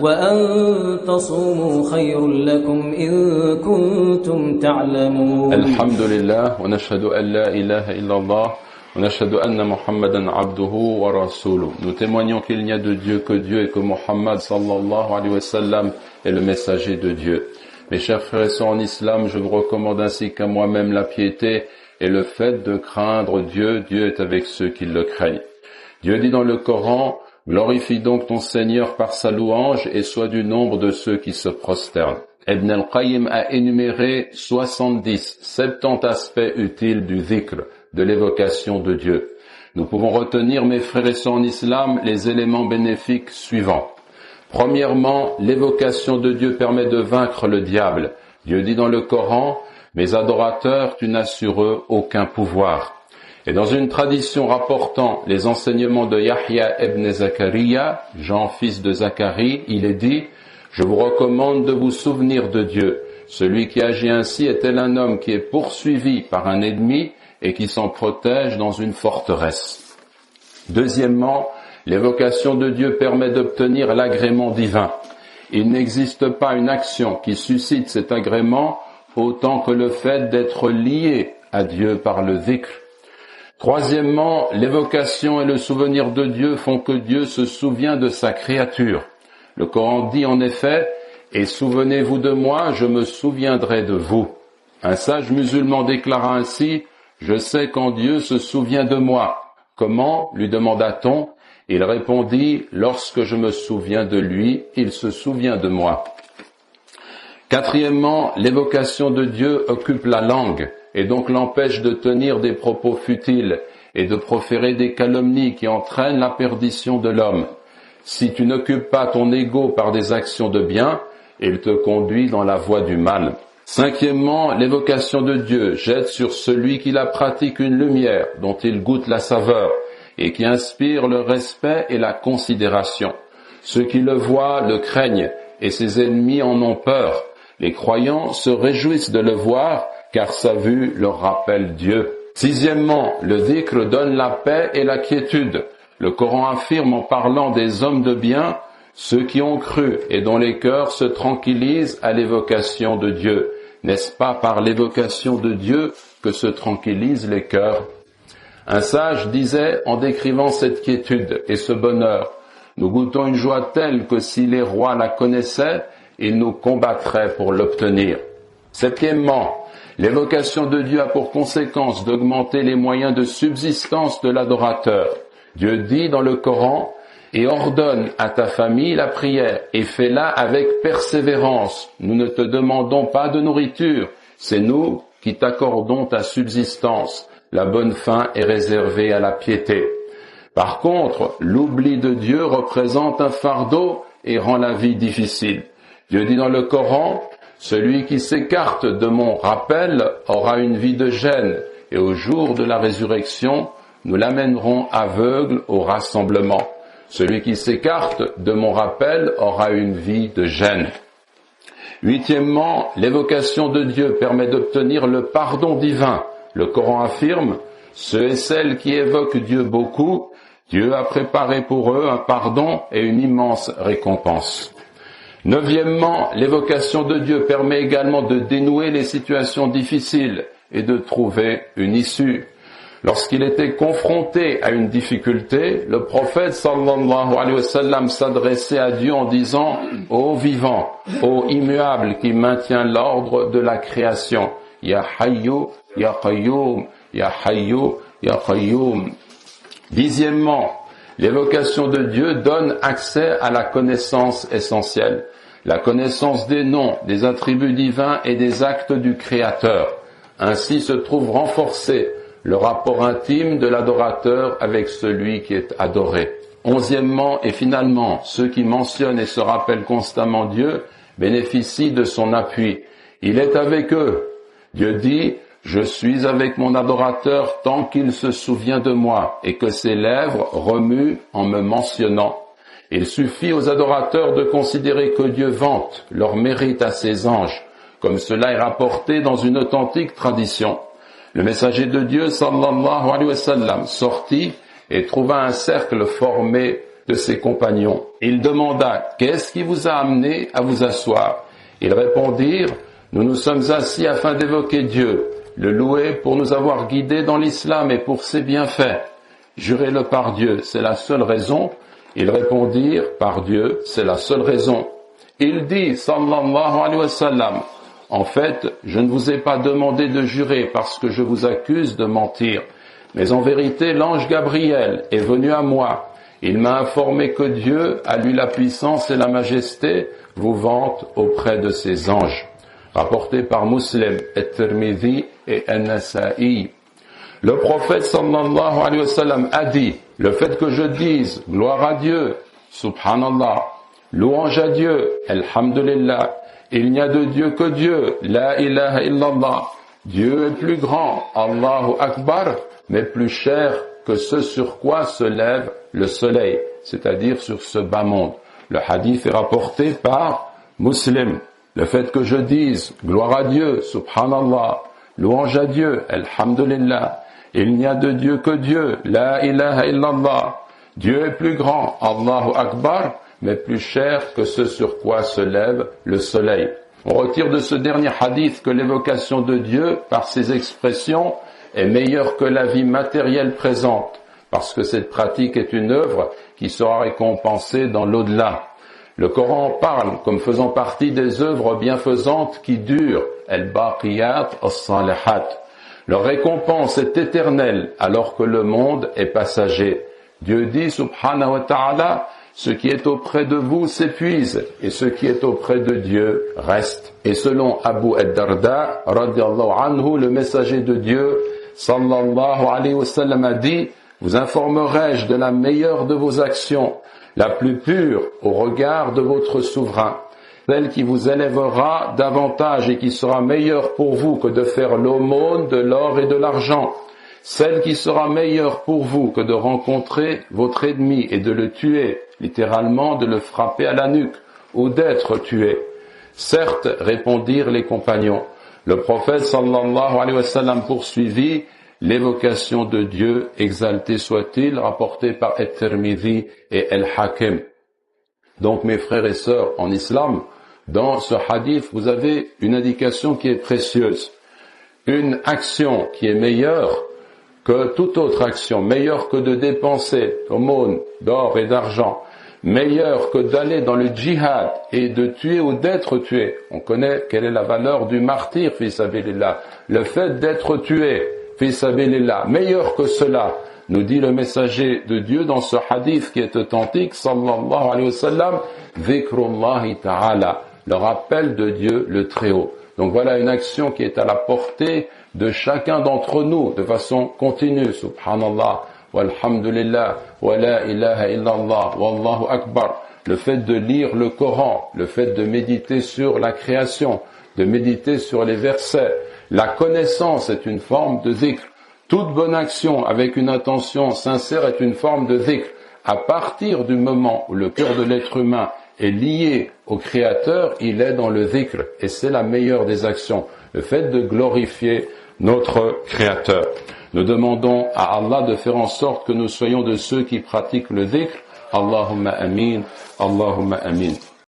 وأن تصوموا خير لكم إن كنتم تعلمون. الحمد لله ونشهد أن لا إله إلا الله ونشهد أن محمدا عبده ورسوله. Nous témoignons qu'il n'y a de Dieu que Dieu et que Muhammad sallallahu alayhi wa sallam est le messager de Dieu. Mes chers frères et sœurs en islam, je vous recommande ainsi qu'à moi-même la piété et le fait de craindre Dieu. Dieu est avec ceux qui le craignent. Dieu dit dans le Coran: glorifie donc ton Seigneur par sa louange et sois du nombre de ceux qui se prosternent. Ibn al-Qayyim a énuméré 70 aspects utiles du dhikr, de l'évocation de Dieu. Nous pouvons retenir, mes frères et sœurs en islam, les éléments bénéfiques suivants. Premièrement, l'évocation de Dieu permet de vaincre le diable. Dieu dit dans le Coran: mes adorateurs, tu n'as sur eux aucun pouvoir. Et dans une tradition rapportant les enseignements de Yahya ibn Zakariya, Jean fils de Zacharie, il est dit: je vous recommande de vous souvenir de Dieu. Celui qui agit ainsi est tel un homme qui est poursuivi par un ennemi et qui s'en protège dans une forteresse. Deuxièmement, l'évocation de Dieu permet d'obtenir l'agrément divin. Il n'existe pas une action qui suscite cet agrément autant que le fait d'être lié à Dieu par le dhikr. Troisièmement, l'évocation et le souvenir de Dieu font que Dieu se souvient de sa créature. Le Coran dit en effet: et souvenez-vous de moi, je me souviendrai de vous. Un sage musulman déclara ainsi: je sais quand Dieu se souvient de moi. Comment? Lui demanda-t-on. Il répondit: lorsque je me souviens de lui, il se souvient de moi. Quatrièmement, l'évocation de Dieu occupe la langue et donc l'empêche de tenir des propos futiles et de proférer des calomnies qui entraînent la perdition de l'homme. Si tu n'occupes pas ton ego par des actions de bien, il te conduit dans la voie du mal. Cinquièmement, l'évocation de Dieu jette sur celui qui la pratique une lumière dont il goûte la saveur et qui inspire le respect et la considération. Ceux qui le voient le craignent et ses ennemis en ont peur. Les croyants se réjouissent de le voir car sa vue leur rappelle Dieu. Sixièmement, le dhikr donne la paix et la quiétude. Le Coran affirme en parlant des hommes de bien: ceux qui ont cru et dont les cœurs se tranquillisent à l'évocation de Dieu. N'est-ce pas par l'évocation de Dieu que se tranquillisent les cœurs? Un sage disait en décrivant cette quiétude et ce bonheur: nous goûtons une joie telle que si les rois la connaissaient, ils nous combattraient pour l'obtenir. Septièmement, l'évocation de Dieu a pour conséquence d'augmenter les moyens de subsistance de l'adorateur. Dieu dit dans le Coran: et ordonne à ta famille la prière et fais-la avec persévérance. Nous ne te demandons pas de nourriture, c'est nous qui t'accordons ta subsistance. La bonne fin est réservée à la piété. Par contre, l'oubli de Dieu représente un fardeau et rend la vie difficile. Dieu dit dans le Coran: celui qui s'écarte de mon rappel aura une vie de gêne, et au jour de la résurrection, nous l'amènerons aveugle au rassemblement. Celui qui s'écarte de mon rappel aura une vie de gêne. Huitièmement, l'évocation de Dieu permet d'obtenir le pardon divin. Le Coran affirme: ceux et celles qui évoquent Dieu beaucoup, Dieu a préparé pour eux un pardon et une immense récompense. Neuvièmement, l'évocation de Dieu permet également de dénouer les situations difficiles et de trouver une issue. Lorsqu'il était confronté à une difficulté, le prophète sallallahu alayhi wa sallam s'adressait à Dieu en disant: ô vivant, ô immuable qui maintient l'ordre de la création, Ya Hayyu, Ya Qayyum, Ya Hayyu, Ya Qayyum. Dixièmement, l'évocation de Dieu donne accès à la connaissance essentielle, la connaissance des noms, des attributs divins et des actes du Créateur. Ainsi se trouve renforcé le rapport intime de l'adorateur avec celui qui est adoré. Onzièmement et finalement, ceux qui mentionnent et se rappellent constamment Dieu bénéficient de son appui. Il est avec eux. Dieu dit: je suis avec mon adorateur tant qu'il se souvient de moi et que ses lèvres remuent en me mentionnant. Il suffit aux adorateurs de considérer que Dieu vante leur mérite à ses anges, comme cela est rapporté dans une authentique tradition. Le messager de Dieu, sallallahu alayhi wa sallam, sortit et trouva un cercle formé de ses compagnons. Il demanda, qu'est-ce qui vous a amené à vous asseoir? Ils répondirent, nous nous sommes assis afin d'évoquer Dieu, le louer pour nous avoir guidés dans l'islam et pour ses bienfaits. Jurez-le par Dieu, c'est la seule raison. Ils répondirent, par Dieu, c'est la seule raison. Il dit, sallallahu alayhi wa sallam, en fait, je ne vous ai pas demandé de jurer parce que je vous accuse de mentir. Mais en vérité, l'ange Gabriel est venu à moi. Il m'a informé que Dieu, à lui la puissance et la majesté, vous vante auprès de ses anges. Rapporté par Muslim, At-Tirmidhi et An-Nasa'i. Le prophète sallallahu alayhi wa sallam a dit, le fait que je dise gloire à Dieu, subhanallah, louange à Dieu, alhamdulillah, il n'y a de Dieu que Dieu, la ilaha illallah, Dieu est plus grand, Allahu Akbar, mais plus cher que ce sur quoi se lève le soleil, c'est-à-dire sur ce bas monde. Le hadith est rapporté par Muslim. Le fait que je dise gloire à Dieu, subhanallah, louange à Dieu, alhamdulillah, il n'y a de Dieu que Dieu, la ilaha illallah, Dieu est plus grand, Allahu Akbar, mais plus cher que ce sur quoi se lève le soleil. On retire de ce dernier hadith que l'évocation de Dieu, par ses expressions, est meilleure que la vie matérielle présente, parce que cette pratique est une œuvre qui sera récompensée dans l'au-delà. Le Coran en parle comme faisant partie des œuvres bienfaisantes qui durent, al-baqiyat as-salihat. Leur récompense est éternelle alors que le monde est passager. Dieu dit, subhanahu wa ta'ala, ce qui est auprès de vous s'épuise et ce qui est auprès de Dieu reste. Et selon Abu ad-Darda, radiyallahu anhu, le messager de Dieu, sallallahu alayhi wa sallam, a dit, vous informerai-je de la meilleure de vos actions, la plus pure au regard de votre souverain, celle qui vous élèvera davantage et qui sera meilleure pour vous que de faire l'aumône de l'or et de l'argent, celle qui sera meilleure pour vous que de rencontrer votre ennemi et de le tuer, littéralement de le frapper à la nuque, ou d'être tué. Certes, répondirent les compagnons. Le prophète sallallahu alayhi wa sallam poursuivit, l'évocation de Dieu, exalté soit-il, rapportée par At-Tirmidhi et Al-Hakim. Donc mes frères et sœurs en islam, dans ce hadith, vous avez une indication qui est précieuse. Une action qui est meilleure que toute autre action, meilleure que de dépenser aumône d'or et d'argent, meilleure que d'aller dans le djihad et de tuer ou d'être tué. On connaît quelle est la valeur du martyr, fi sabilillah. Le fait d'être tué, fi sabilillah, meilleur que cela, nous dit le messager de Dieu dans ce hadith qui est authentique, sallallahu alayhi wa sallam, dhikrullahi ta'ala, le rappel de Dieu le Très-Haut. Donc voilà une action qui est à la portée de chacun d'entre nous de façon continue, subhanallah, walhamdulillah, wa la ilaha illallah, wallahu akbar. Le fait de lire le Coran, le fait de méditer sur la création, de méditer sur les versets, la connaissance est une forme de dhikr. Toute bonne action avec une intention sincère est une forme de dhikr. À partir du moment où le cœur de l'être humain est lié au Créateur, il est dans le dhikr, et c'est la meilleure des actions, le fait de glorifier notre Créateur. Nous demandons à Allah de faire en sorte que nous soyons de ceux qui pratiquent le dhikr. Allahumma amin, Allahumma amin.